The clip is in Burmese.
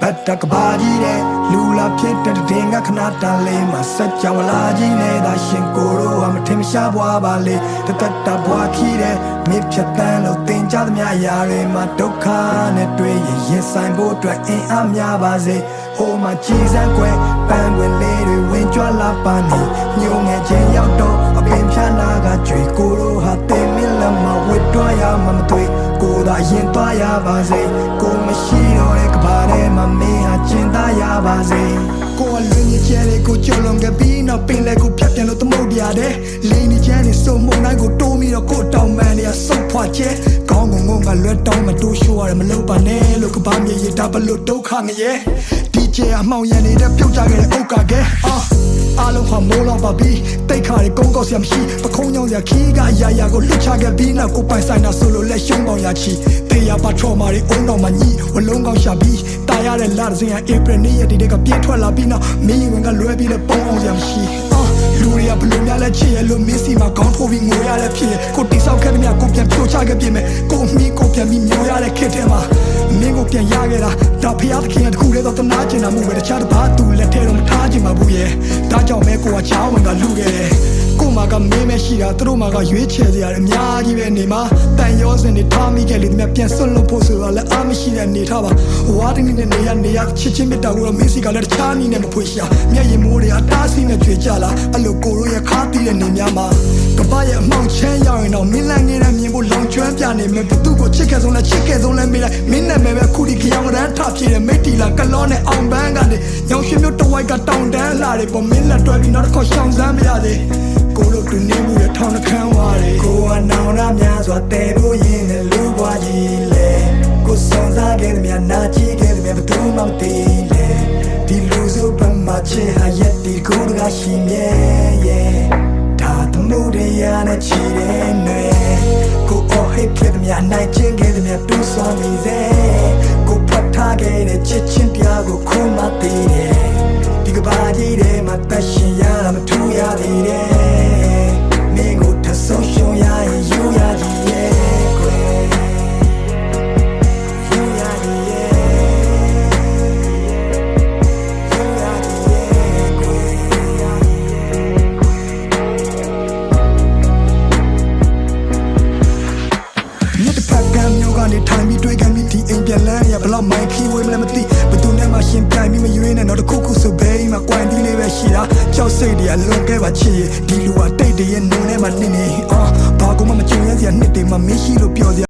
Bata kabadi de lula pita de dinga kanata le masacha walaji ne da shinkoro am tim shabwa bale de tata bwa ki de mi phatan lo tin cha thmya ya re ma dukha ne twe yin sai bo twat in a mya ba se ho ma chi san kwe pan win le de win chwa la pa ni nyo nge chin yauk to a pin phya na ga chwe ko ro ha te min la ma wit twa ya ma ma twe ko da yin twa ya ba se ko ma shi do de ka ba de ma me ha chin da ya ba se ko a lwin ni che de ko cholong ge bi na pin le ko phat pyan lo tmou dia de le ni che ni so mong nai ko to mi do ko taw man ya so phwa che kaung ngong ngong ga lwet taw ma to show ya ma lo pa ne lo ka ba mye yi da ba lo duk kha ngye DJ အမောင်ရန်နေတဲ့ပြုတ်ကြခဲ့တဲ့အုတ်ကကဲအားလုံးဟာမိုးလောက်ပါပြီတိတ်ခါတွေကုန်းကောက်စရာမရှိပခုံးညောင်းစရာခီးကရာရာကိုလွတ်ချခဲ့ပြီးနောက်ကိုပိုင်ဆိုင်တာဆိုလို့လက်ရှုံးပေါင်ရချီတေးရပါထော်မာတွေအုံတော်မှာညီဝလုံးကောက်ရှာပြီးတာရတဲ့လာစင်ရဧပြီနေ့ရက်ဒီကပြည့်ထွက်လာပြီးနောက်မင်းဝင်ကလွဲပြီးတော့ပုံအောင်စရာမရှိလူတွေကဘလို့များလဲချစ်ရလို့မင်းစီမှာခေါင်းထိုးပြီးငိုရတဲ့ဖြစ်ကိုတိဆောက်ခဲ့တဲ့မြတ်ကိုပြန်ဖြိုချခဲ့ပြင်မဲ့ကိုမီးကိုပြန်ပြီးမျိုးရတဲ့ခက်ထဲမှာမင်းကိုပြန်ရခဲ့တာဒါဖျားသခင်တခုလေးတော့တနာကျင်တာမှုပဲတခြားတစ်ပါးသူလက်ထဲတော့မထားချင်ပါဘူးရဲ့ဒါကြောင့်မဲကိုကချောင်းဝင်ကလူခဲ့တယ်ကိုမကမင်းမရှိတာသူတို့မကရွေးချယ်စရာအများကြီးပဲနေမှာတန်ရောစင်နေထားမိခဲ့လေဒီမြပြန်စွန့်လို့ဖို့ဆိုတော့လည်းအားမရှိတဲ့နေထားပါဝါတင်းနေနေရချစ်ချင်းမြတ်တာကိုတော့မင်းစီကလည်းတခြားနည်းနဲ့မဖွေရှာမျက်ရည်မိုးတွေအတားဆီးနဲ့ကြွေကြလာအဲ့လိုကိုရိုးရခါတီးတဲ့နေများမှာကပရဲ့အမောင်ချမ်းရောက်ရင်တော့မင်းလန့်နေတဲ့မြင်ဖို့လောင်ကျွမ်းပြနေမယ်ဘသူ့ကိုချစ်ခဲ့ဆုံးလဲချစ်ခဲ့ဆုံးလဲမေးလိုက်မင်းနဲ့မဲပဲခုဒီကြောင်ရန်ထဖြစ်တဲ့မိတ်တီလာကလောနဲ့အောင်ပန်းကနေညောင်ရွှေမျိုးတဝိုက်ကတောင်တန်းလာတယ်ပေါ်မင်းလက်တွဲပြီးနောက်တစ်ခေါက်ရှောင်စမ်းမရသေးကိုလိုတူနေမှုရထောင်းနှခမ်းဝါတယ်ကိုကနောင်ရများစွာတဲဖို့ရင်းနဲ့လူပွားကြီးလေကိုစုံစားခဲ့တဲ့မြနာချီခဲ့တဲ့မြဘသူမှမသိလေဒီလူစုပမာချေဟာရက်ဒီကိုကရှိမြဲရဲ့ဒါတမှုတွေရနဲ့ချီတဲ့နယ်ကိုအော်ဟစ်ခဲ့တဲ့မြနိုင်ချင်းခဲ့တဲ့မြတူးဆောင်နေစေကိုဖတ်ထားခဲ့တဲ့ချစ်ချင်းပြားကိုခုမသိတယ်ဒီကဘာကြီးတဲ့မှာတရှင်ရတာမထူရသေးတယ်မင်းကိုထဆုံးရှုံးရရင်ယူရကြီးရဲ့ကွယ်ယူရကြီးရဲ့ယူရကြီးရဲ့ကွယ်မြတ်ဖက်ကံမျိုးကနေထိုင်ပြီးတွေ့ခံပြီးဒီအိမ်ပြန်လန်းရဘလောက်မိုင်းခီဝေးမလဲမသိဘသူနဲ့မှရှင်ပြိုင်ပြီးမရွေးနဲ့တော့တခုခုဆိုဘဲမှာကွိုင်းတီးလေးပဲရှိတာကြောက်စိတ်တွေကလွန်ခဲ့ပါချစ်ဒီလူကတိတ်တရဲ့နုံထဲမှာနေနေဘာကမှမကြုံရစရာနှစ်တွေမှမရှိလို့ပြောစရာ